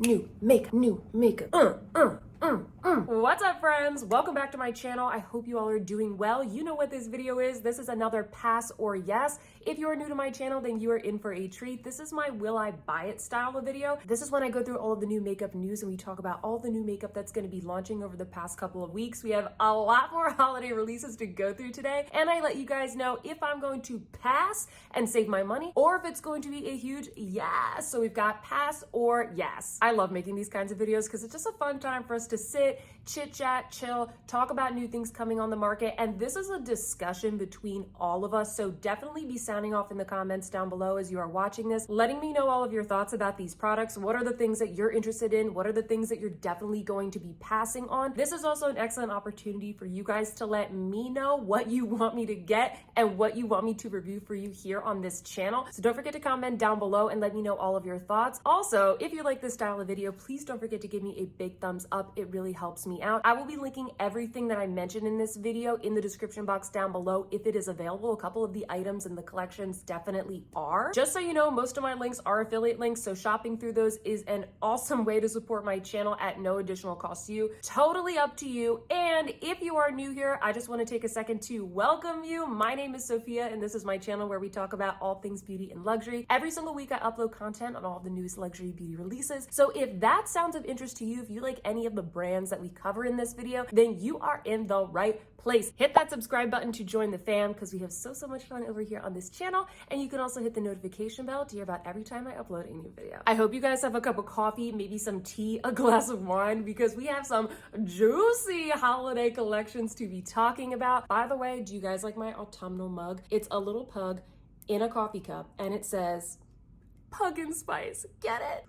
New makeup. What's up, friends? Welcome back to my channel. I hope you all are doing well. You know what this video is. This is another pass or yes. If you are new to my channel, then you are in for a treat. This is my will I buy it style of video. This is when I go through all of the new makeup news and we talk about all the new makeup that's going to be launching over the past couple of weeks. We have a lot more holiday releases to go through today, and I let you guys know if I'm going to pass and save my money or if it's going to be a huge yes. So we've got pass or yes. I love making these kinds of videos because it's just a fun time for us to sit, chit chat, chill, talk about new things coming on the market. And this is a discussion between all of us. So definitely be sounding off in the comments down below as you are watching this, letting me know all of your thoughts about these products. What are the things that you're interested in? What are the things that you're definitely going to be passing on? This is also an excellent opportunity for you guys to let me know what you want me to get and what you want me to review for you here on this channel. So don't forget to comment down below and let me know all of your thoughts. Also, if you like this style of video, please don't forget to give me a big thumbs up. It really helps me out. I will be linking everything that I mentioned in this video in the description box down below if it is available. A couple of the items in the collections definitely are. Just so you know, most of my links are affiliate links, so shopping through those is an awesome way to support my channel at no additional cost to you. Totally up to you. And if you are new here, I just want to take a second to welcome you. My name is Sophia, and this is my channel where we talk about all things beauty and luxury. Every single week I upload content on all the newest luxury beauty releases. So if that sounds of interest to you, if you like any of the brands that we cover in this video, then you are in the right place. Hit that subscribe button to join the fam because we have so much fun over here on this channel. And you can also hit the notification bell to hear about every time I upload a new video. I hope you guys have a cup of coffee, maybe some tea, a glass of wine, because we have some juicy holiday collections to be talking about. By the way, do you guys like my autumnal mug? It's a little pug in a coffee cup and it says Pug and Spice. Get it?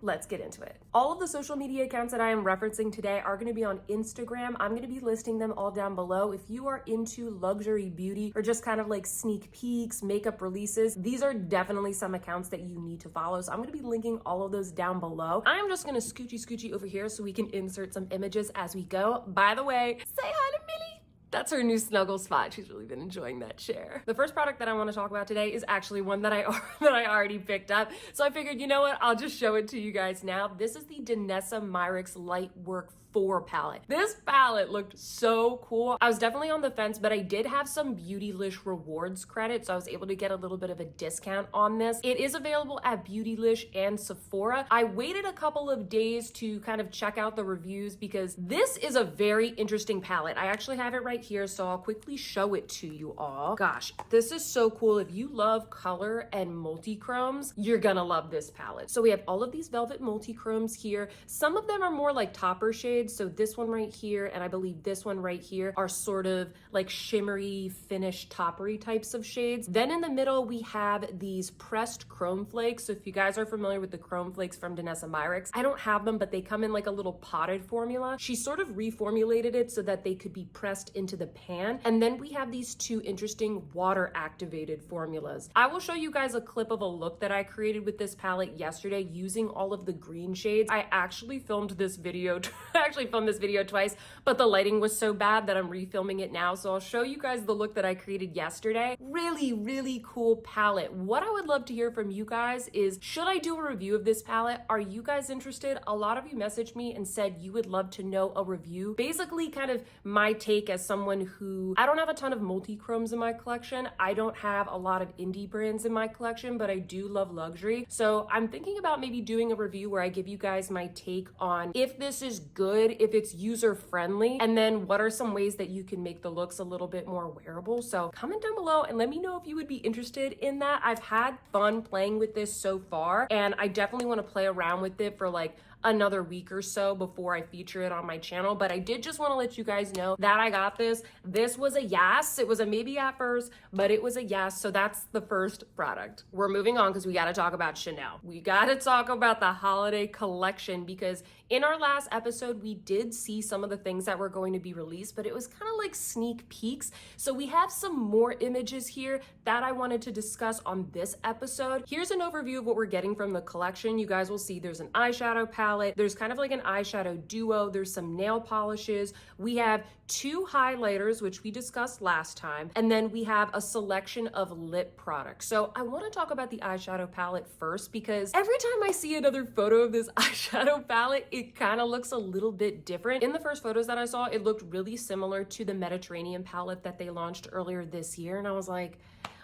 Let's get into it. All of the social media accounts that I am referencing today are going to be on Instagram. I'm going to be listing them all down below. If you are into luxury beauty or just kind of like sneak peeks, makeup releases, these are definitely some accounts that you need to follow. So I'm going to be linking all of those down below. I'm just going to scoochie over here so we can insert some images as we go. By the way, say hi to Millie. That's her new snuggle spot. She's really been enjoying that chair. The first product that I want to talk about today is actually one that I already picked up. So I figured, you know what? I'll just show it to you guys now. This is the Danielle Myricks Lightwork 4 palette. This palette looked so cool. I was definitely on the fence, but I did have some Beautylish rewards credit, so I was able to get a little bit of a discount on this. It is available at Beautylish and Sephora. I waited a couple of days to kind of check out the reviews because this is a very interesting palette. I actually have it right here, so I'll quickly show it to you all. Gosh, this is so cool. If you love color and multi-chromes, you're gonna love this palette. So we have all of these velvet multi-chromes here. Some of them are more like topper shades. So this one right here, and I believe this one right here are sort of like shimmery, finished, toppery types of shades. Then in the middle, we have these pressed chrome flakes. So if you guys are familiar with the chrome flakes from Danielle Myricks, I don't have them, but they come in like a little potted formula. She sort of reformulated it so that they could be pressed into the pan. And then we have these two interesting water activated formulas. I will show you guys a clip of a look that I created with this palette yesterday using all of the green shades. I actually filmed this video twice, but the lighting was so bad that I'm refilming it now. So I'll show you guys the look that I created yesterday. Really cool palette. What I would love to hear from you guys is, should I do a review of this palette? Are you guys interested? A lot of you messaged me and said you would love to know a review. Basically kind of my take as someone who, I don't have a ton of multi-chromes in my collection. I don't have a lot of indie brands in my collection, but I do love luxury. So I'm thinking about maybe doing a review where I give you guys my take on if this is good, if it's user friendly, and then what are some ways that you can make the looks a little bit more wearable. So comment down below and let me know if you would be interested in that. I've had fun playing with this so far, and I definitely want to play around with it for like another week or so before I feature it on my channel. But I did just want to let you guys know that I got this. This was a yes. It was a maybe at first, but it was a yes. So that's the first product. We're moving on because we got to talk about Chanel. We got to talk about the holiday collection because in our last episode, we we did see some of the things that were going to be released, but it was kind of like sneak peeks. So we have some more images here that I wanted to discuss on this episode. Here's an overview of what we're getting from the collection. You guys will see there's an eyeshadow palette, there's kind of like an eyeshadow duo, there's some nail polishes, we have 2 highlighters, which we discussed last time, and then we have a selection of lip products. So I want to talk about the eyeshadow palette first, because every time I see another photo of this eyeshadow palette, it kind of looks a little bit different. In the first photos that I saw, it looked really similar to the Mediterranean palette that they launched earlier this year, and I was like,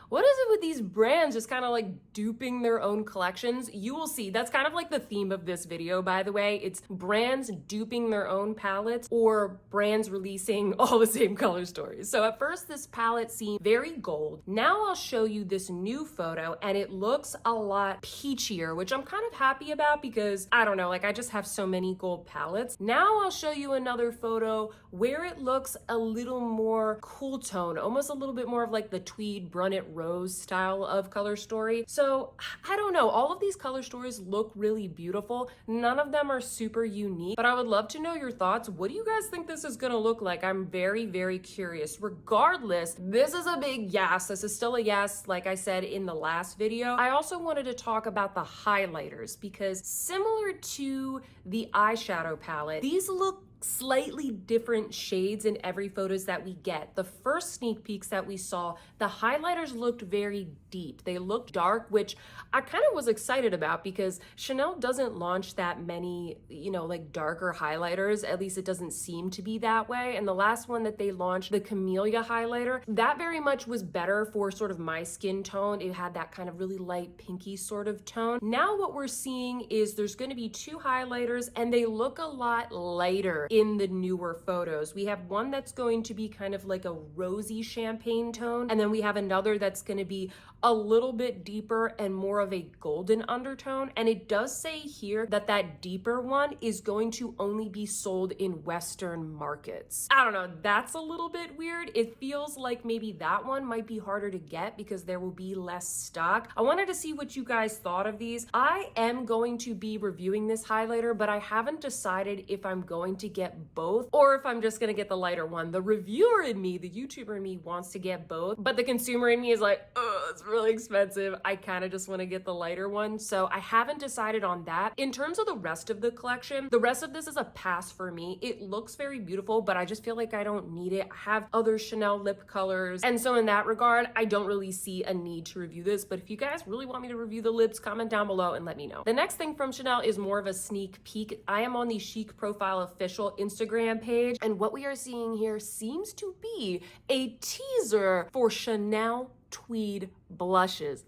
what is it with these brands just kind of like duping their own collections? You will see. That's kind of like the theme of this video, by the way. It's brands duping their own palettes or brands releasing all the same color stories. So at first, this palette seemed very gold. Now I'll show you this new photo and it looks a lot peachier, which I'm kind of happy about because I don't know, like I just have so many gold palettes. Now I'll show you another photo where it looks a little more cool tone, almost a little bit more of like the Tweed Brunette Rose style of color story. So I don't know, all of these color stories look really beautiful. None of them are super unique, but I would love to know your thoughts. What do you guys think this is gonna look like? I'm very, very curious. Regardless, this is a big yes. This is still a yes, like I said in the last video. I also wanted to talk about the highlighters because similar to the eyeshadow palette, these look slightly different shades in every photos that we get. The first sneak peeks that we saw, the highlighters looked very deep. They looked dark, which I kind of was excited about because Chanel doesn't launch that many, you know, like darker highlighters. At least it doesn't seem to be that way. And the last one that they launched, the Camellia highlighter, that very much was better for sort of my skin tone. It had that kind of really light pinky sort of tone. Now what we're seeing is there's going to be 2 highlighters and they look a lot lighter in the newer photos. We have one that's going to be kind of like a rosy champagne tone, and then we have another that's going to be a little bit deeper and more of a golden undertone. And it does say here that that deeper one is going to only be sold in Western markets. I don't know, that's a little bit weird. It feels like maybe that one might be harder to get because there will be less stock. I wanted to see what you guys thought of these. I am going to be reviewing this highlighter, but I haven't decided if I'm going to get both or if I'm just gonna get the lighter one. The reviewer in me, the YouTuber in me wants to get both, but the consumer in me is like, oh, it's really expensive. I kind of just want to get the lighter one. So I haven't decided on that. In terms of the rest of the collection, the rest of this is a pass for me. It looks very beautiful, but I just feel like I don't need it. I have other Chanel lip colors. And so in that regard, I don't really see a need to review this. But if you guys really want me to review the lips, comment down below and let me know. The next thing from Chanel is more of a sneak peek. I am on the Chic Profile official Instagram page, and what we are seeing here seems to be a teaser for Chanel Tweed blushes.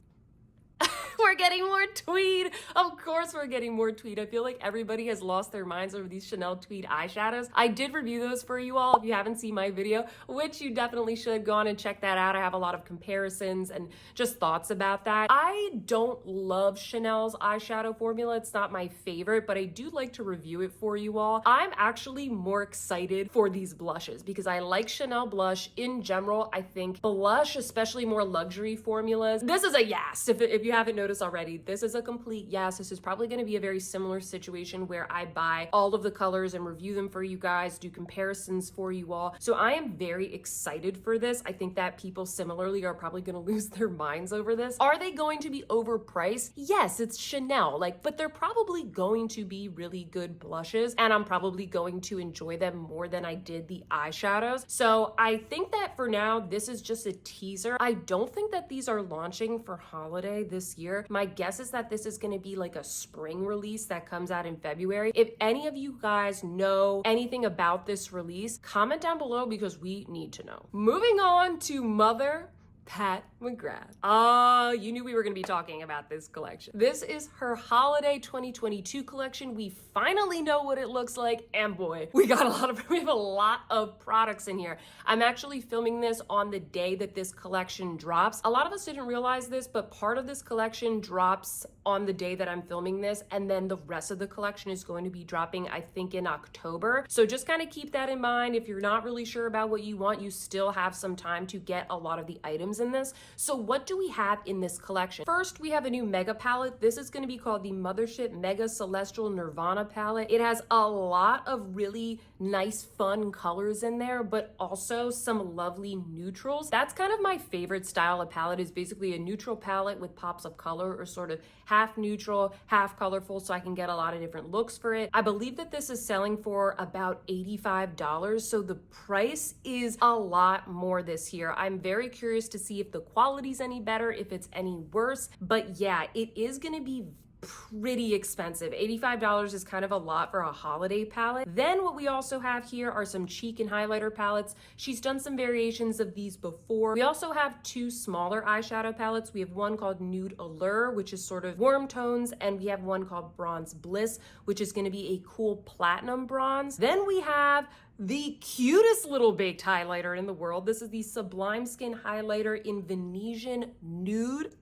We're getting more Tweed. Of course we're getting more Tweed. I feel like everybody has lost their minds over these Chanel Tweed eyeshadows. I did review those for you all if you haven't seen my video, which you definitely should go on and check that out. I have a lot of comparisons and just thoughts about that. I don't love Chanel's eyeshadow formula. It's not my favorite, but I do like to review it for you all. I'm actually more excited for these blushes because I like Chanel blush in general. I think blush, especially more luxury formulas, this is a yes. If you haven't noticed already, this is a complete yes. This is probably going to be a very similar situation where I buy all of the colors and review them for you guys, do comparisons for you all. So I am very excited for this. I think that people similarly are probably going to lose their minds over this. Are they going to be overpriced? Yes, it's Chanel, but they're probably going to be really good blushes, and I'm probably going to enjoy them more than I did the eyeshadows. So I think that for now, this is just a teaser. I don't think that these are launching for holiday this year. My guess is that this is going to be like a spring release that comes out in February. If any of you guys know anything about this release, comment down below because we need to know. Moving on to Mother Pat McGrath. You knew we were going to be talking about this collection. This is her holiday 2022 collection. We finally know what it looks like, and boy, we have a lot of products in here. I'm actually filming this on the day that this collection drops. A lot of us didn't realize this, but part of this collection drops on the day that I'm filming this, and then the rest of the collection is going to be dropping, I think, in October. So just kind of keep that in mind. If you're not really sure about what you want, you still have some time to get a lot of the items in this. So what do we have in this collection? First, we have a new mega palette. This is going to be called the Mothership Mega Celestial Nirvana palette. It has a lot of really nice, fun colors in there, but also some lovely neutrals. That's kind of my favorite style of palette, is basically a neutral palette with pops of color, or sort of half neutral, half colorful, so I can get a lot of different looks for it. I believe that this is selling for about $85, so the price is a lot more this year. I'm very curious to see if the quality's any better, if it's any worse, but yeah, it is gonna be pretty expensive. $85 is kind of a lot for a holiday palette. Then what we also have here are some cheek and highlighter palettes. She's done some variations of these before. We also have two smaller eyeshadow palettes. We have one called Nude Allure, which is sort of warm tones, and we have one called Bronze Bliss, which is going to be a cool platinum bronze. Then we have the cutest little baked highlighter in the world. This is the Sublime Skin Highlighter in Venetian Nude.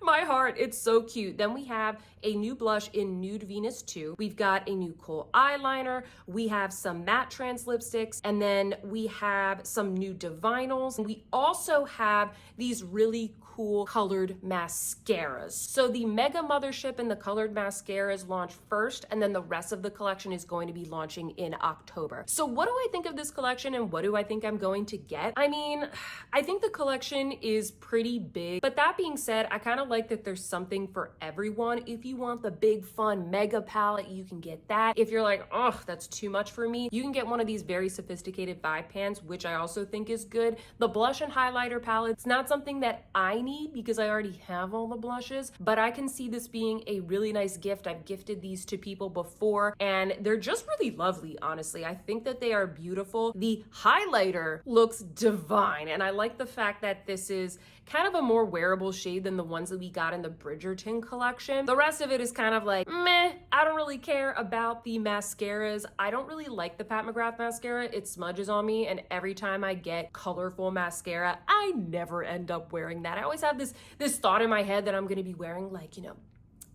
My heart, it's so cute. Then we have a new blush in Nude Venus 2. We've got a new kohl eyeliner. We have some matte trans lipsticks, and then we have some new divinals. And we also have these really cool colored mascaras. So the Mega Mothership and the colored mascaras launch first, and then the rest of the collection is going to be launching in October. So what do I think of this collection, and what do I think I'm going to get? I mean, I think the collection is pretty big, but that being said, I kind of like that there's something for everyone. If you want the big fun mega palette, you can get that. If you're like, oh, that's too much for me, you can get one of these very sophisticated vibe pans, which I also think is good. The blush and highlighter palette, it's not something that I need because I already have all the blushes, but I can see this being a really nice gift. I've gifted these to people before, and they're just really lovely, honestly. I think that they are beautiful. The highlighter looks divine, and I like the fact that this is kind of a more wearable shade than the ones that we got in the Bridgerton collection. The rest of it is kind of like, meh. I don't really care about the mascaras. I don't really like the Pat McGrath mascara. It smudges on me, and every time I get colorful mascara, I never end up wearing that. I always have this thought in my head that I'm gonna be wearing, like, you know,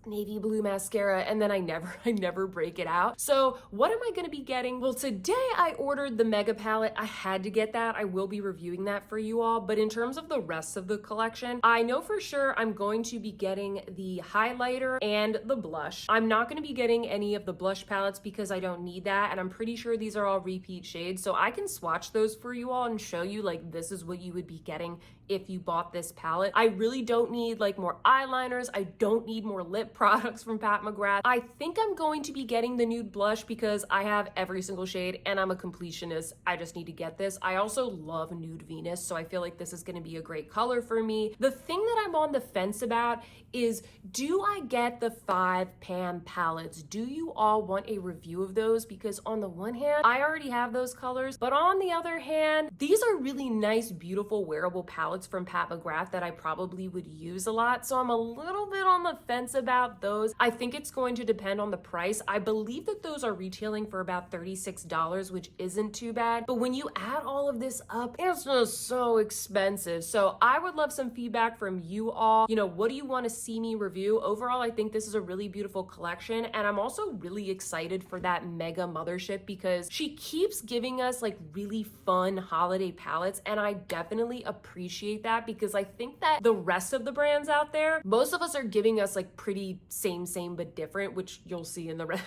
navy blue mascara, and then I never break it out. So what am I going to be getting? Well, today I ordered the mega palette. I had to get that. I will be reviewing that for you all, but in terms of the rest of the collection, I know for sure I'm going to be getting the highlighter and the blush. I'm not going to be getting any of the blush palettes because I don't need that, and I'm pretty sure these are all repeat shades, so I can swatch those for you all and show you, like, this is what you would be getting if you bought this palette. I really don't need like more eyeliners. I don't need more lip products from Pat McGrath. I think I'm going to be getting the nude blush because I have every single shade and I'm a completionist. I just need to get this. I also love Nude Venus, so I feel like this is going to be a great color for me. The thing that I'm on the fence about is, do I get the 5 pan palettes? Do you all want a review of those? Because on the one hand, I already have those colors, but on the other hand, these are really nice, beautiful, wearable palettes from Pat McGrath that I probably would use a lot. So I'm a little bit on the fence about those. I think it's going to depend on the price. I believe that those are retailing for about $36, which isn't too bad. But when you add all of this up, it's just so expensive. So I would love some feedback from you all. You know, what do you want to see me review? Overall, I think this is a really beautiful collection, and I'm also really excited for that Mega Mothership because she keeps giving us like really fun holiday palettes, and I definitely appreciate that because I think that the rest of the brands out there, most of us are giving us like pretty same but different, which you'll see in the rest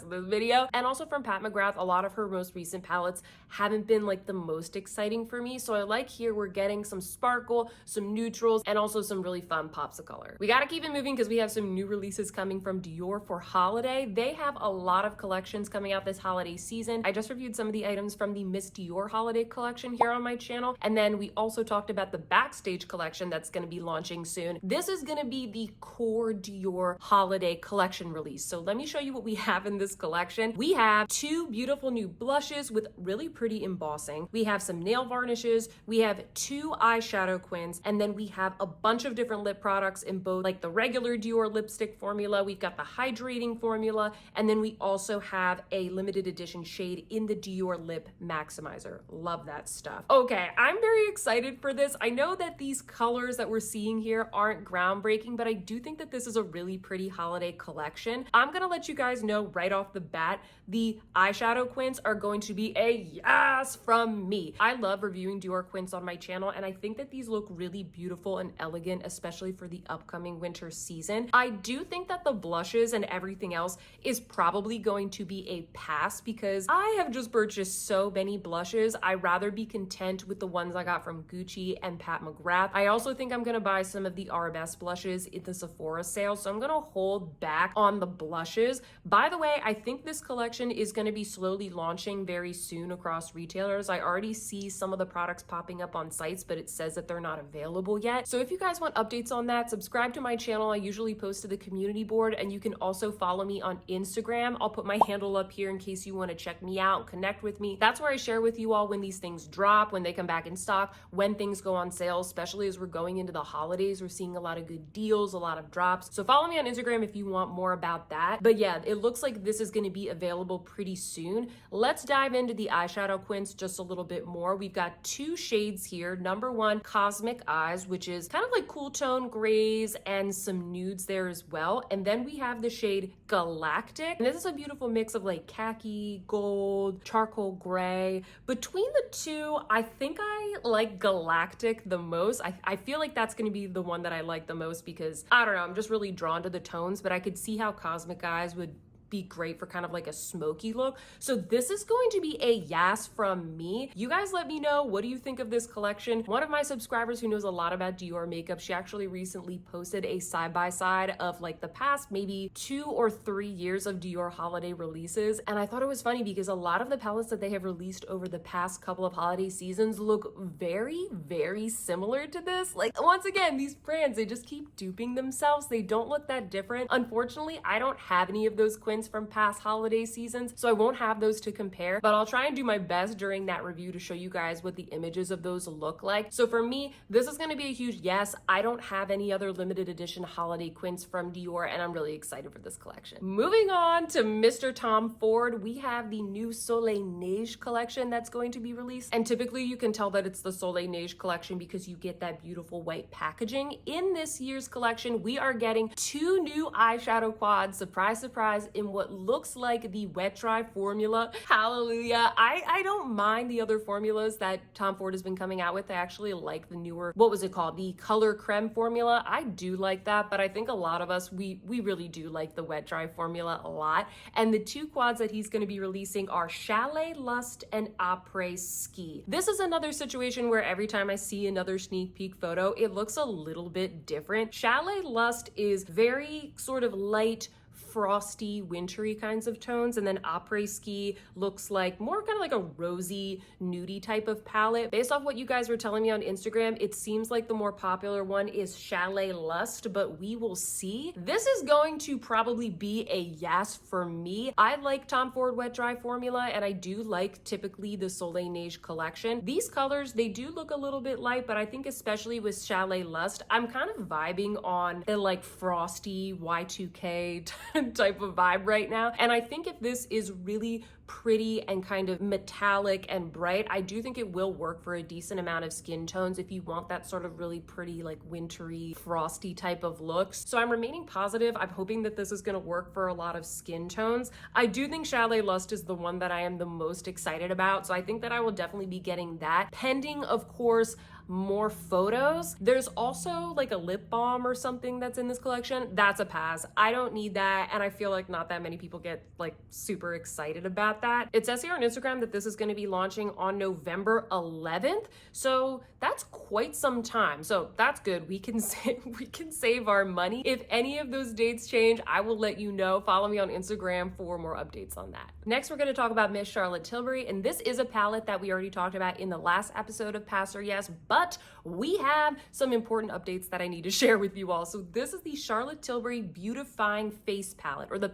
of this video. And also from Pat McGrath, a lot of her most recent palettes haven't been like the most exciting for me. So I like here we're getting some sparkle, some neutrals, and also some really fun pops of color. We gotta keep it moving because we have some new releases coming from Dior for holiday. They have a lot of collections coming out this holiday season. I just reviewed some of the items from the Miss Dior holiday collection here on my channel, and then we also talked about the Backstage collection that's going to be launching soon. This is going to be the core Dior holiday collection release. So let me show you what we have in this collection. We have 2 beautiful new blushes with really pretty embossing. We have some nail varnishes. We have 2 eyeshadow quins, and then we have a bunch of different lip products in both like the regular Dior lipstick formula. We've got the hydrating formula, and then we also have a limited edition shade in the Dior Lip Maximizer. Love that stuff. Okay, I'm very excited for this. I know that these colors that we're seeing here aren't groundbreaking, but I do think that this is is a really pretty holiday collection. I'm gonna let you guys know right off the bat, the eyeshadow quints are going to be a yes from me. I love reviewing Dior quints on my channel, and I think that these look really beautiful and elegant, especially for the upcoming winter season. I do think that the blushes and everything else is probably going to be a pass because I have just purchased so many blushes. I'd rather be content with the ones I got from Gucci and Pat McGrath. I also think I'm gonna buy some of the Arabesque blushes in the Sephora sale, so I'm gonna hold back on the blushes. By the way, I think this collection is gonna be slowly launching very soon across retailers. I already see some of the products popping up on sites, but it says that they're not available yet. So if you guys want updates on that, subscribe to my channel. I usually post to the community board, and you can also follow me on Instagram. I'll put my handle up here in case you want to check me out, connect with me. That's where I share with you all when these things drop, when they come back in stock, when things go on sale, especially as we're going into the holidays. We're seeing a lot of good deals, a lot of drops. So follow me on Instagram if you want more about that. But yeah, it looks like this is going to be available pretty soon. Let's dive into the eyeshadow quints just a little bit more. We've got two shades here. Number one, Cosmic Eyes, which is kind of like cool tone grays and some nudes there as well. And then we have the shade Galactic. And this is a beautiful mix of like khaki, gold, charcoal gray. Between the two, I think I like Galactic the most. I feel like that's going to be the one that I like the most because, I don't know, I'm just really drawn to the tones, but I could see how Cosmic Eyes would be great for kind of like a smoky look. So this is going to be a yes from me. You guys let me know, what do you think of this collection? One of my subscribers who knows a lot about Dior makeup, she actually recently posted a side-by-side of like the past maybe 2 or 3 years of Dior holiday releases. And I thought it was funny because a lot of the palettes that they have released over the past couple of holiday seasons look very, very similar to this. Like, once again, these brands, they just keep duping themselves. They don't look that different. Unfortunately, I don't have any of those quints from past holiday seasons, so I won't have those to compare, but I'll try and do my best during that review to show you guys what the images of those look like. So for me, this is going to be a huge yes. I don't have any other limited edition holiday quints from Dior, and I'm really excited for this collection. Moving on to Mr. Tom Ford, we have the new Soleil Neige collection that's going to be released, and typically you can tell that it's the Soleil Neige collection because you get that beautiful white packaging. In this year's collection, we are getting 2 new eyeshadow quads, surprise, surprise, in what looks like the wet dry formula. Hallelujah. I don't mind the other formulas that Tom Ford has been coming out with. I actually like the newer, what was it called? The color creme formula. I do like that, but I think a lot of us, we really do like the wet dry formula a lot. And the 2 quads that he's going to be releasing are Chalet Lust and Après Ski. This is another situation where every time I see another sneak peek photo, it looks a little bit different. Chalet Lust is very sort of light, frosty, wintry kinds of tones, and then Après Ski looks like more kind of like a rosy, nudie type of palette. Based off what you guys were telling me on Instagram, it seems like the more popular one is Chalet Lust, but we will see. This is going to probably be a yes for me. I like Tom Ford wet dry formula, and I do like typically the Soleil Neige collection. These colors, they do look a little bit light, but I think especially with Chalet Lust, I'm kind of vibing on the like frosty Y2K type of vibe right now. And I think if this is really pretty and kind of metallic and bright, I do think it will work for a decent amount of skin tones if you want that sort of really pretty, like wintry, frosty type of looks. So I'm remaining positive. I'm hoping that this is going to work for a lot of skin tones. I do think Chalet Lust is the one that I am the most excited about. So I think that I will definitely be getting that, pending, of course, more photos. There's also like a lip balm or something that's in this collection. That's a pass. I don't need that, and I feel like not that many people get like super excited about that. It says here on Instagram that this is going to be launching on November 11th, so that's quite some time. So that's good. We can save our money. If any of those dates change, I will let you know. Follow me on Instagram for more updates on that. Next, we're going to talk about Miss Charlotte Tilbury, and this is a palette that we already talked about in the last episode of Pass or Yes, but we have some important updates that I need to share with you all. So this is the Charlotte Tilbury Beautifying Face Palette, or the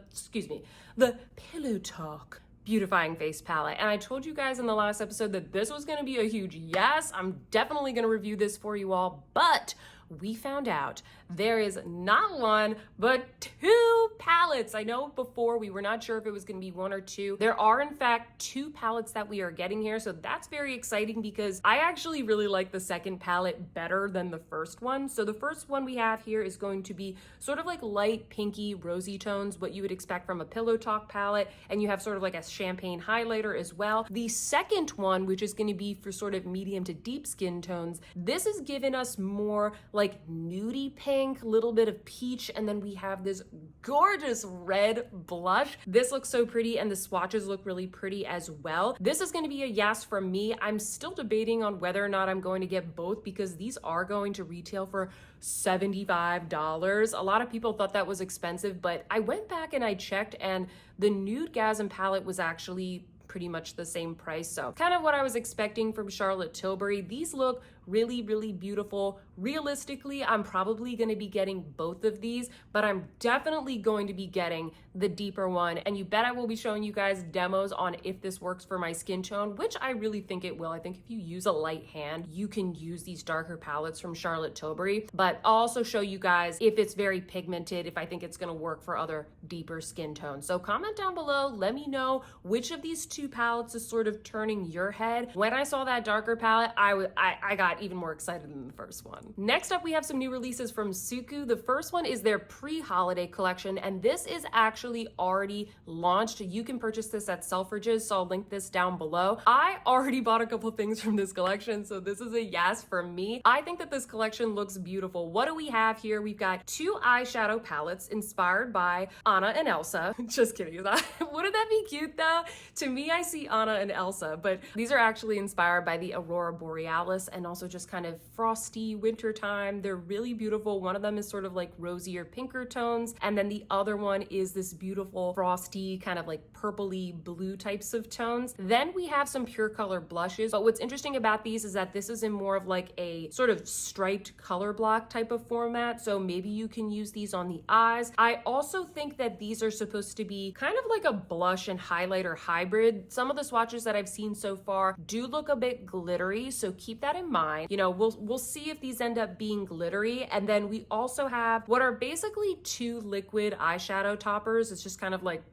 Pillow Talk Beautifying Face Palette. And I told you guys in the last episode that this was going to be a huge yes. I'm definitely going to review this for you all, but we found out there is not one, but two palettes. I know before we were not sure if it was gonna be one or two. There are in fact two palettes that we are getting here, so that's very exciting because I actually really like the second palette better than the first one. So the first one we have here is going to be sort of like light pinky rosy tones, what you would expect from a Pillow Talk palette, and you have sort of like a champagne highlighter as well. The second one, which is gonna be for sort of medium to deep skin tones, this is giving us more like nudie pink, little bit of peach, and then we have this gorgeous red blush. This looks so pretty, and the swatches look really pretty as well. This is going to be a yes from me. I'm still debating on whether or not I'm going to get both because these are going to retail for $75. A lot of people thought that was expensive, but I went back and I checked, and the Nude Gasm palette was actually pretty much the same price. So kind of what I was expecting from Charlotte Tilbury. These look really, really beautiful. Realistically, I'm probably going to be getting both of these, but I'm definitely going to be getting the deeper one. And you bet I will be showing you guys demos on if this works for my skin tone, which I really think it will. I think if you use a light hand, you can use these darker palettes from Charlotte Tilbury, but I'll also show you guys if it's very pigmented, if I think it's going to work for other deeper skin tones. So comment down below, let me know which of these two palettes is sort of turning your head. When I saw that darker palette, I got even more excited than the first one. Next up, we have some new releases from Suqqu. The first one is their pre-holiday collection, and this is actually already launched. You can purchase this at Selfridges, so I'll link this down below. I already bought a couple things from this collection, so this is a yes from me. I think that this collection looks beautiful. What do we have here? We've got two eyeshadow palettes inspired by Anna and Elsa. Just kidding. Wouldn't that be cute though? To me, I see Anna and Elsa, but these are actually inspired by the Aurora Borealis and also just kind of frosty winter time. They're really beautiful. One of them is sort of like rosier pinker tones, and then the other one is this beautiful frosty kind of like purpley blue types of tones. Then we have some pure color blushes, but what's interesting about these is that this is in more of like a sort of striped color block type of format, so maybe you can use these on the eyes. I also think that these are supposed to be kind of like a blush and highlighter hybrid. Some of the swatches that I've seen so far do look a bit glittery, so keep that in mind. You know, we'll see if these end up being glittery. And then we also have what are basically two liquid eyeshadow toppers. It's just kind of like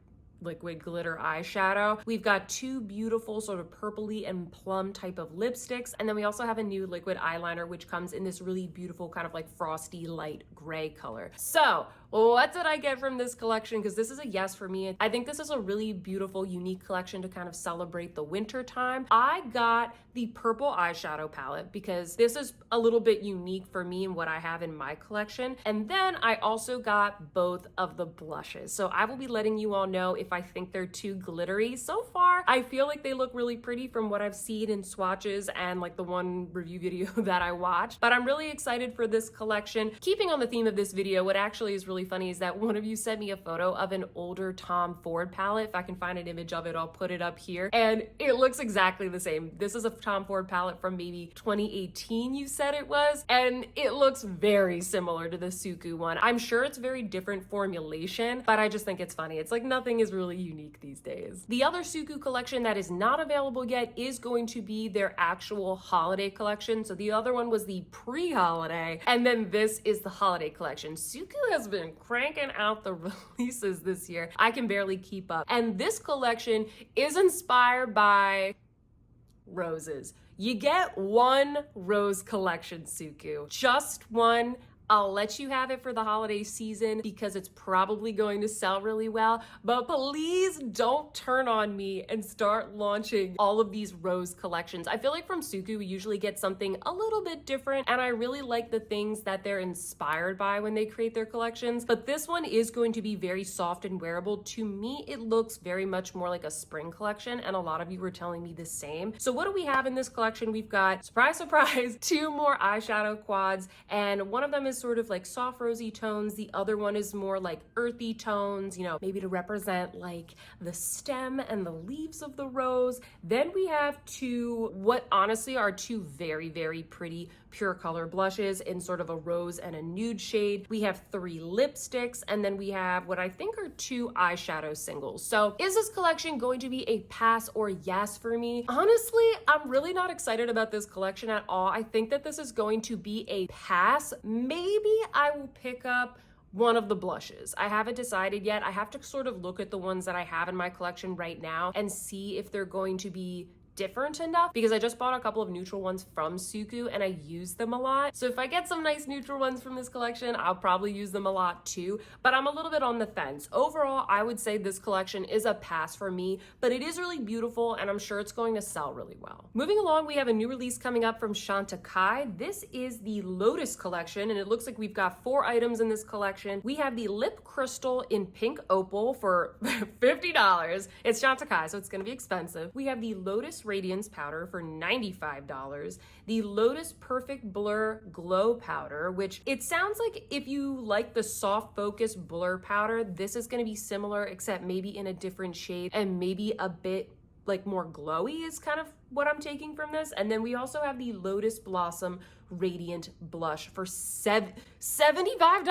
liquid glitter eyeshadow. We've got two beautiful sort of purpley and plum type of lipsticks, and then we also have a new liquid eyeliner which comes in this really beautiful kind of like frosty light gray color. So what did I get from this collection? Because this is a yes for me. I think this is a really beautiful, unique collection to kind of celebrate the winter time. I got the purple eyeshadow palette because this is a little bit unique for me and what I have in my collection. And then I also got both of the blushes. So I will be letting you all know if I think they're too glittery. So far, I feel like they look really pretty from what I've seen in swatches and like the one review video that I watched. But I'm really excited for this collection. Keeping on the theme of this video, what actually is really funny is that one of you sent me a photo of an older Tom Ford palette. If I can find an image of it, I'll put it up here. And it looks exactly the same. This is a Tom Ford palette from maybe 2018, you said it was. And it looks very similar to the Suku one. I'm sure it's very different formulation, but I just think it's funny. It's like nothing is really unique these days. The other Suku collection that is not available yet is going to be their actual holiday collection. So the other one was the pre-holiday, and then this is the holiday collection. Suku has been cranking out the releases this year. I can barely keep up. And this collection is inspired by roses. You get one rose collection, Suku. Just one. I'll let you have it for the holiday season because it's probably going to sell really well, but please don't turn on me and start launching all of these rose collections. I feel like from Suku, we usually get something a little bit different, and I really like the things that they're inspired by when they create their collections, but this one is going to be very soft and wearable. To me, it looks very much more like a spring collection, and a lot of you were telling me the same. So what do we have in this collection? We've got, surprise, surprise, two more eyeshadow quads, and one of them is is sort of like soft rosy tones. The other one is more like earthy tones, you know, maybe to represent like the stem and the leaves of the rose. Then we have two, what honestly are two very, very pretty pure color blushes in sort of a rose and a nude shade. We have 3 lipsticks, and then we have what I think are 2 eyeshadow singles. So is this collection going to be a pass or yes for me? Honestly, I'm really not excited about this collection at all. I think that this is going to be a pass. Maybe I will pick up one of the blushes. I haven't decided yet. I have to sort of look at the ones that I have in my collection right now and see if they're going to be different enough, because I just bought a couple of neutral ones from Suku and I use them a lot. So if I get some nice neutral ones from this collection, I'll probably use them a lot too, but I'm a little bit on the fence. Overall, I would say this collection is a pass for me, but it is really beautiful and I'm sure it's going to sell really well. Moving along, we have a new release coming up from Shanta Kai. This is the Lotus Collection, and it looks like we've got 4 items in this collection. We have the Lip Crystal in Pink Opal for $50. It's Shanta Kai, so it's gonna be expensive. We have the Lotus Radiance Powder for $95. The Lotus Perfect Blur Glow Powder, which it sounds like if you like the soft focus blur powder, this is going to be similar, except maybe in a different shade and maybe a bit like more glowy is kind of what I'm taking from this. And then we also have the Lotus Blossom Radiant Blush for $75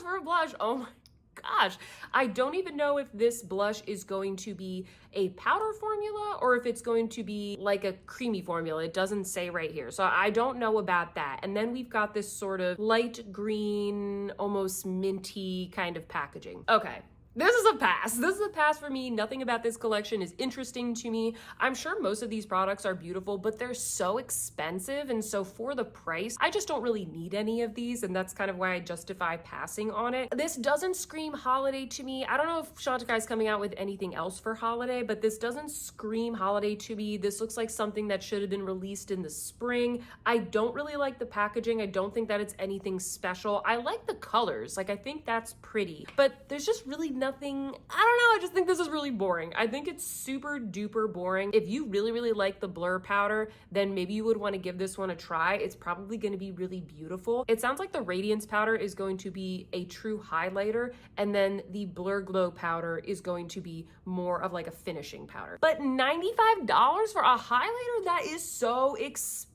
for a blush. Oh my gosh, I don't even know if this blush is going to be a powder formula or if it's going to be like a creamy formula. It doesn't say right here, so I don't know about that. And then we've got this sort of light green, almost minty kind of packaging. Okay. This is a pass. This is a pass for me. Nothing about this collection is interesting to me. I'm sure most of these products are beautiful, but they're so expensive. And so for the price, I just don't really need any of these. And that's kind of why I justify passing on it. This doesn't scream holiday to me. I don't know if Chantecaille is coming out with anything else for holiday, but this doesn't scream holiday to me. This looks like something that should have been released in the spring. I don't really like the packaging. I don't think that it's anything special. I like the colors. Like, I think that's pretty, but there's just really nothing. I don't know, I just think this is really boring. I think it's super duper boring. If you really, really like the blur powder, then maybe you would want to give this one a try. It's probably going to be really beautiful. It sounds like the Radiance powder is going to be a true highlighter, and then the Blur Glow powder is going to be more of like a finishing powder. But $95 for a highlighter? That is so expensive.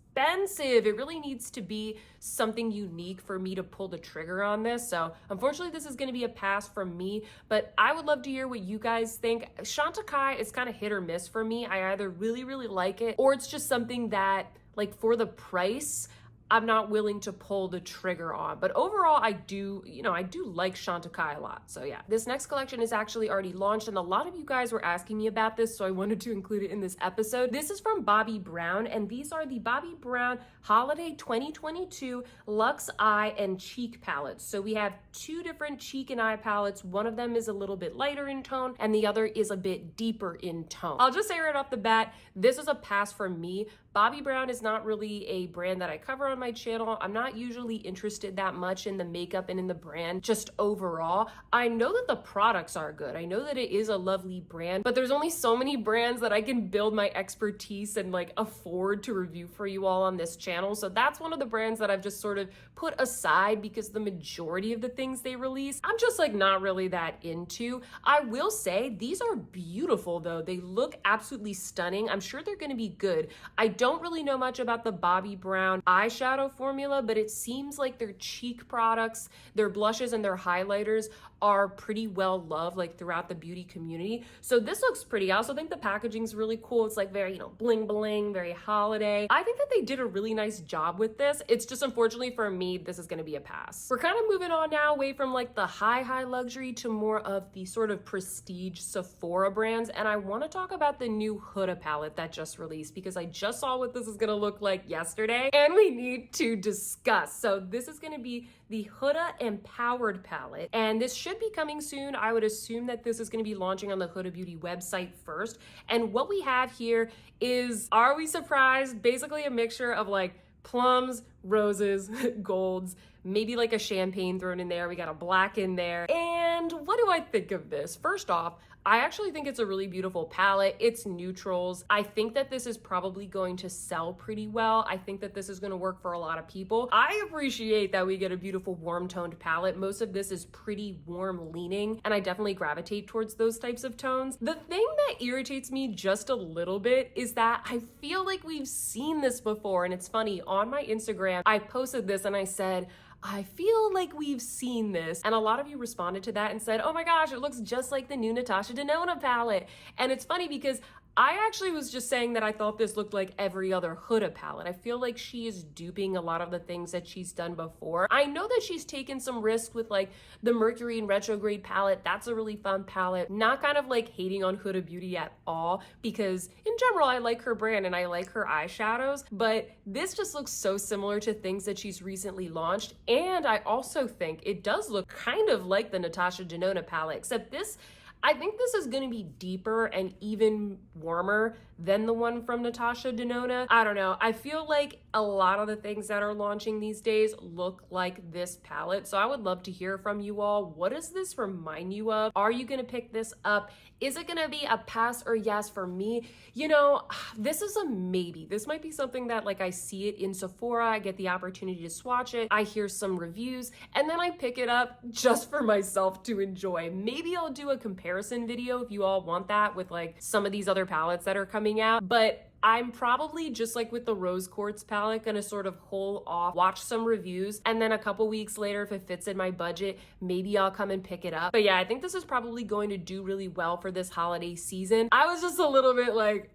It really needs to be something unique for me to pull the trigger on this. So unfortunately, this is going to be a pass from me, but I would love to hear what you guys think. Chantecaille is kind of hit or miss for me. I either really, really like it, or it's just something that, like, for the price, I'm not willing to pull the trigger on. But overall, I do like Chantecaille a lot. So yeah, this next collection is actually already launched, and a lot of you guys were asking me about this, so I wanted to include it in this episode. This is from Bobbi Brown, and these are the Bobbi Brown Holiday 2022 Luxe Eye and Cheek palettes. So we have 2 different cheek and eye palettes. One of them is a little bit lighter in tone, and the other is a bit deeper in tone. I'll just say right off the bat, this is a pass from me. Bobbi Brown is not really a brand that I cover on my channel. I'm not usually interested that much in the makeup and in the brand, just overall. I know that the products are good. I know that it is a lovely brand, but there's only so many brands that I can build my expertise and like afford to review for you all on this channel. So that's one of the brands that I've just sort of put aside, because the majority of the things they release, I'm just like not really that into. I will say these are beautiful though. They look absolutely stunning. I'm sure they're gonna be good. I don't really know much about the Bobbi Brown eyeshadow formula, but it seems like their cheek products, their blushes and their highlighters are pretty well loved like throughout the beauty community. So this looks pretty. I also think the packaging's really cool. It's like very, bling bling, very holiday. I think that they did a really nice job with this. It's just, unfortunately for me, this is gonna be a pass. We're kind of moving on now away from like the high luxury to more of the sort of prestige Sephora brands. And I want to talk about the new Huda palette that just released, because I just saw what this is gonna look like yesterday and we need to discuss. So this is gonna be the Huda Empowered palette, and this should be coming soon. I would assume that this is going to be launching on the Huda Beauty website first. And what we have here is, are we surprised? Basically a mixture of like plums, roses, golds, maybe like a champagne thrown in there. We got a black in there, and And what do I think of this? First off, I actually think it's a really beautiful palette. It's neutrals. I think that this is probably going to sell pretty well. I think that this is going to work for a lot of people. I appreciate that we get a beautiful warm toned palette. Most of this is pretty warm leaning, and I definitely gravitate towards those types of tones. The thing that irritates me just a little bit is that I feel like we've seen this before. And it's funny, on my Instagram, I posted this and I said, I feel like we've seen this. And a lot of you responded to that and said, oh my gosh, it looks just like the new Natasha Denona palette. And it's funny because I actually was just saying that I thought this looked like every other Huda palette. I feel like she is duping a lot of the things that she's done before. I know that she's taken some risks with like the Mercury and Retrograde palette. That's a really fun palette. Not kind of like hating on Huda Beauty at all, because in general, I like her brand and I like her eyeshadows, but this just looks so similar to things that she's recently launched. And I also think it does look kind of like the Natasha Denona palette, except this, I think this is gonna be deeper and even warmer than the one from Natasha Denona. I don't know. I feel like a lot of the things that are launching these days look like this palette. So I would love to hear from you all. What does this remind you of? Are you gonna pick this up? Is it gonna be a pass or yes for me? You know, this is a maybe. This might be something that like I see it in Sephora, I get the opportunity to swatch it, I hear some reviews, and then I pick it up just for myself to enjoy. Maybe I'll do a comparison video if you all want that with like some of these other palettes that are coming out, but I'm probably, just like with the Rose Quartz palette, gonna sort of hold off, watch some reviews, and then a couple weeks later, if it fits in my budget, maybe I'll come and pick it up. But yeah, I think this is probably going to do really well for this holiday season. I was just a little bit like,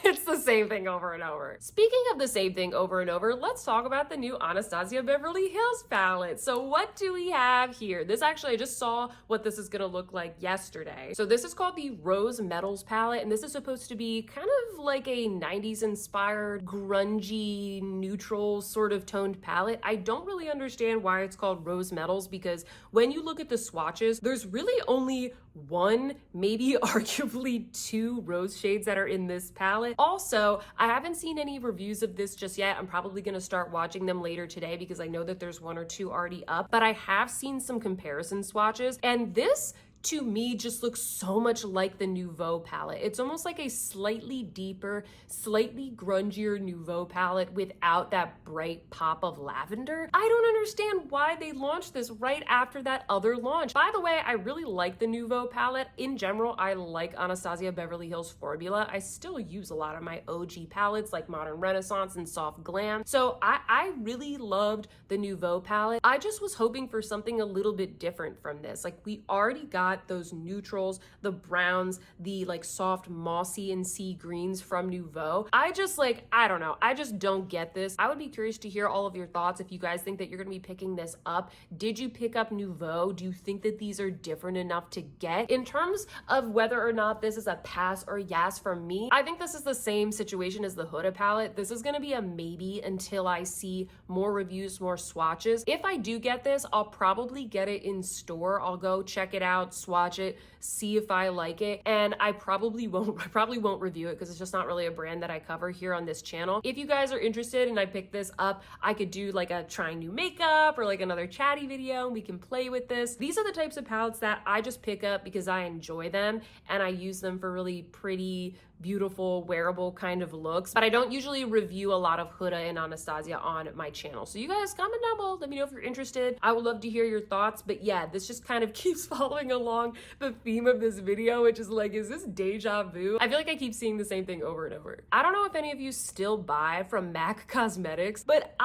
it's the same thing over and over. Speaking of the same thing over and over, let's talk about the new Anastasia Beverly Hills palette. So what do we have here? This actually, I just saw what this is gonna look like yesterday. So this is called the Rose Metals Palette, and this is supposed to be kind of like a 90s inspired, grungy, neutral sort of toned palette. I don't really understand why it's called Rose Metals, because when you look at the swatches, there's really only one, maybe arguably two rose shades that are in this palette. Also, I haven't seen any reviews of this just yet. I'm probably gonna start watching them later today because I know that there's one or two already up, but I have seen some comparison swatches, and this to me just looks so much like the Nouveau palette. It's almost like a slightly deeper, slightly grungier Nouveau palette without that bright pop of lavender. I don't understand why they launched this right after that other launch. By the way, I really like the Nouveau palette. In general, I like Anastasia Beverly Hills formula. I still use a lot of my OG palettes like Modern Renaissance and Soft Glam. So I really loved the Nouveau palette. I just was hoping for something a little bit different from this. Like, we already got those neutrals, the browns, the like soft mossy and sea greens from Nouveau. I don't know. I just don't get this. I would be curious to hear all of your thoughts if you guys think that you're gonna be picking this up. Did you pick up Nouveau? Do you think that these are different enough to get? In terms of whether or not this is a pass or yes for me, I think this is the same situation as the Huda palette. This is gonna be a maybe until I see more reviews, more swatches. If I do get this, I'll probably get it in store. I'll go check it out, swatch it, see if I like it, and I probably won't review it because it's just not really a brand that I cover here on this channel. If you guys are interested and I pick this up, I could do like a trying new makeup or like another chatty video and we can play with this. These are the types of palettes that I just pick up because I enjoy them and I use them for really pretty, beautiful, wearable kind of looks, but I don't usually review a lot of Huda and Anastasia on my channel. So you guys comment down below, let me know if you're interested. I would love to hear your thoughts, but yeah, this just kind of keeps following along the theme of this video, which is like, is this deja vu? I feel like I keep seeing the same thing over and over. I don't know if any of you still buy from MAC Cosmetics, but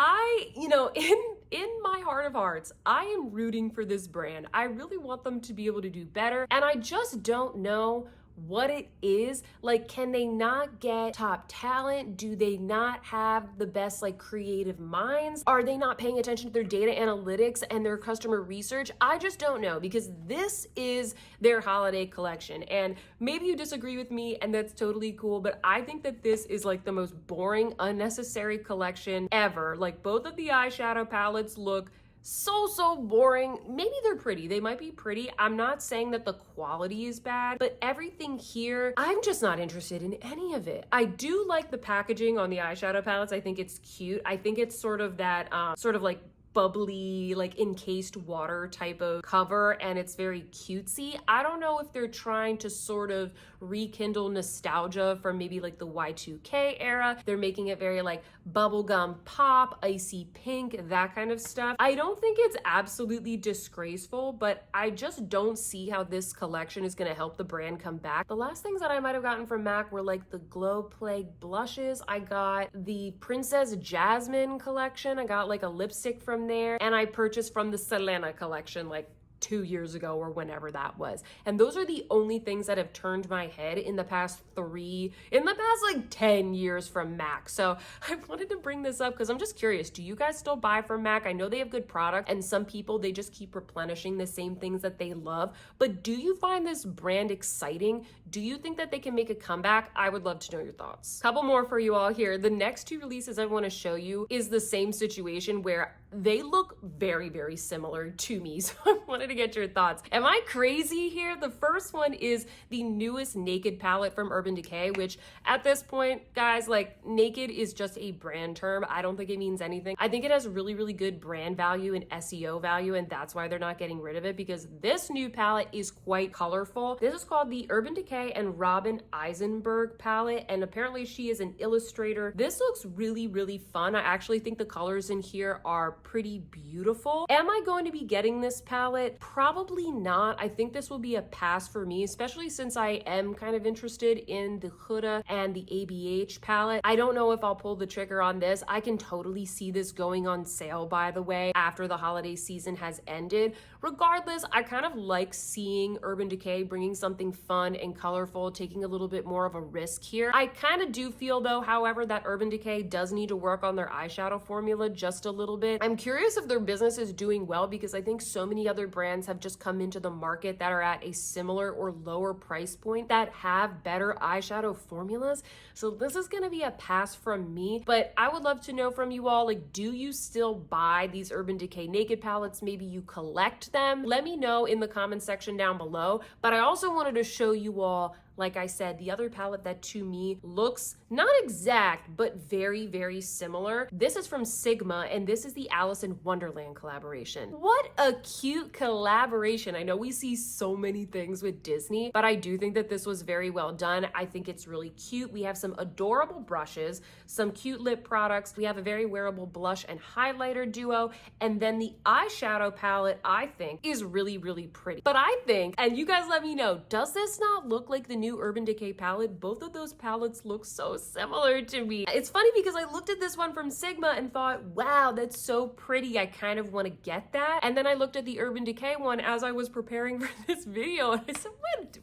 in my heart of hearts, I am rooting for this brand. I really want them to be able to do better, and I just don't know what it is. Like, can they not get top talent? Do they not have the best like creative minds? Are they not paying attention to their data analytics and their customer research? I just don't know, because this is their holiday collection, and maybe you disagree with me and that's totally cool, but I think that this is like the most boring, unnecessary collection ever. Like, both of the eyeshadow palettes look so boring. Maybe they're pretty. They might be pretty. I'm not saying that the quality is bad, but everything here, I'm just not interested in any of it. I do like the packaging on the eyeshadow palettes. I think it's cute. I think it's sort of that, sort of like bubbly, like encased water type of cover, and it's very cutesy. I don't know if they're trying to sort of rekindle nostalgia from maybe like the Y2K era. They're making it very like bubblegum pop, icy pink, that kind of stuff. I don't think it's absolutely disgraceful, but I just don't see how this collection is going to help the brand come back. The last things that I might have gotten from MAC were like the Glow Plague blushes. I got the Princess Jasmine collection. I got like a lipstick from there, and I purchased from the Selena collection like 2 years ago or whenever that was. And those are the only things that have turned my head in the past like 10 years from MAC. So I wanted to bring this up because I'm just curious, do you guys still buy from MAC? I know they have good product, and some people, they just keep replenishing the same things that they love, but do you find this brand exciting? Do you think that they can make a comeback? I would love to know your thoughts. Couple more for you all here. The next two releases I want to show you is the same situation where they look very, very similar to me. So I wanted to get your thoughts. Am I crazy here? The first one is the newest Naked palette from Urban Decay, which at this point, guys, like Naked is just a brand term. I don't think it means anything. I think it has really, really good brand value and SEO value, and that's why they're not getting rid of it, because this new palette is quite colorful. This is called the Urban Decay and Robin Eisenberg palette, and apparently she is an illustrator. This looks really, really fun. I actually think the colors in here are pretty beautiful. Am I going to be getting this palette? Probably not. I think this will be a pass for me, especially since I am kind of interested in the Huda and the ABH palette. I don't know if I'll pull the trigger on this. I can totally see this going on sale, by the way, after the holiday season has ended. Regardless, I kind of like seeing Urban Decay bringing something fun and colorful, taking a little bit more of a risk here. I kind of do feel though, however, that Urban Decay does need to work on their eyeshadow formula just a little bit. I'm curious if their business is doing well, because I think so many other brands have just come into the market that are at a similar or lower price point that have better eyeshadow formulas. So this is going to be a pass from me, but I would love to know from you all, like, do you still buy these Urban Decay Naked palettes? Maybe you collect them. Let me know in the comment section down below. But I also wanted to show you all, like I said, the other palette that to me looks not exact, but very, very similar. This is from Sigma, and this is the Alice in Wonderland collaboration. What a cute collaboration. I know we see so many things with Disney, but I do think that this was very well done. I think it's really cute. We have some adorable brushes, some cute lip products. We have a very wearable blush and highlighter duo, and then the eyeshadow palette, I think, is really, really pretty. But I think, and you guys let me know, does this not look like the new Urban Decay palette? Both of those palettes look so similar to me. It's funny because I looked at this one from Sigma and thought, wow, that's so pretty. I kind of want to get that. And then I looked at the Urban Decay one as I was preparing for this video, and I said,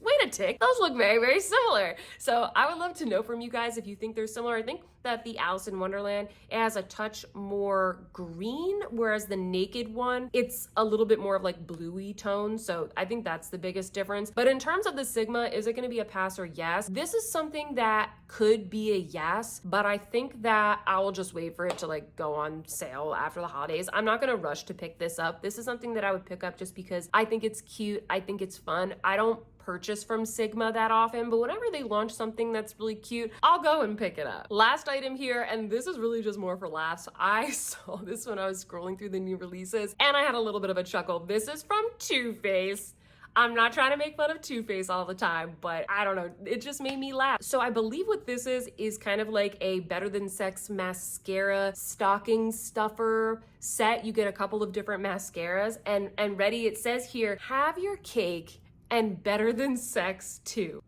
wait a tick, those look very, very similar. So I would love to know from you guys if you think they're similar. I think that the Alice in Wonderland, it has a touch more green, whereas the Naked one, it's a little bit more of like bluey tone. So I think that's the biggest difference. But in terms of the Sigma, is it going to be a pass or yes? This is something that could be a yes, but I think that I will just wait for it to like go on sale after the holidays. I'm not going to rush to pick this up. This is something that I would pick up just because I think it's cute. I think it's fun. I don't purchase from Sigma that often, but whenever they launch something that's really cute, I'll go and pick it up. Last item here, and this is really just more for laughs. I saw this when I was scrolling through the new releases, and I had a little bit of a chuckle. This is from Too Faced. I'm not trying to make fun of Too Faced all the time, but I don't know, it just made me laugh. So I believe what this is kind of like a Better Than Sex mascara stocking stuffer set. You get a couple of different mascaras, and ready, it says here, have your cake and Better Than Sex too.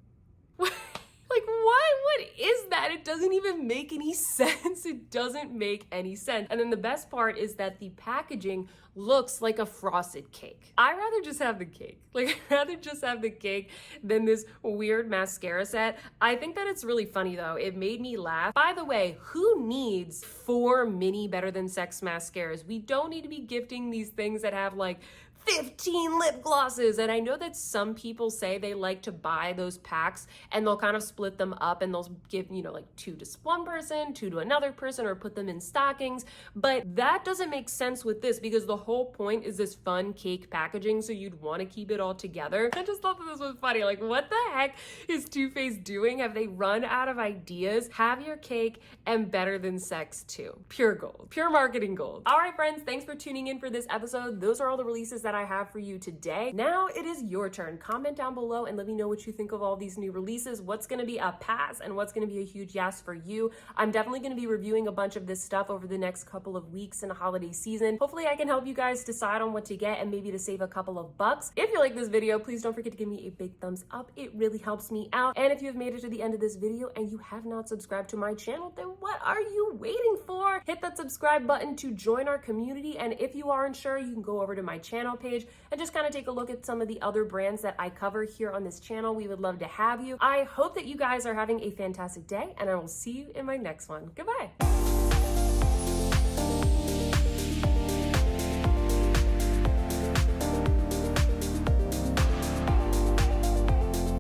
Like, what is that? It doesn't even make any sense. It doesn't make any sense. And then the best part is that the packaging looks like a frosted cake. I'd rather just have the cake. Like, I'd rather just have the cake than this weird mascara set. I think that it's really funny though. It made me laugh. By the way, who needs 4 mini Better Than Sex mascaras? We don't need to be gifting these things that have like 15 lip glosses. And I know that some people say they like to buy those packs and they'll kind of split them up and they'll give, you know, like 2 to one person, 2 to another person, or put them in stockings. But that doesn't make sense with this because the whole point is this fun cake packaging. So you'd want to keep it all together. I just thought that this was funny. Like, what the heck is Too Faced doing? Have they run out of ideas? Have your cake and better than sex too. Pure gold, pure marketing gold. All right, friends, thanks for tuning in for this episode. Those are all the releases that I have for you today. Now it is your turn. Comment down below and let me know what you think of all these new releases. What's going to be a pass and what's going to be a huge yes for you. I'm definitely going to be reviewing a bunch of this stuff over the next couple of weeks in the holiday season. Hopefully I can help you guys decide on what to get and maybe to save a couple of bucks. If you like this video, please don't forget to give me a big thumbs up. It really helps me out. And if you have made it to the end of this video and you have not subscribed to my channel, then what are you waiting for? Hit that subscribe button to join our community. And if you aren't sure, you can go over to my channel page and just kind of take a look at some of the other brands that I cover here on this channel. We would love to have you. I hope that you guys are having a fantastic day and I will see you in my next one. Goodbye.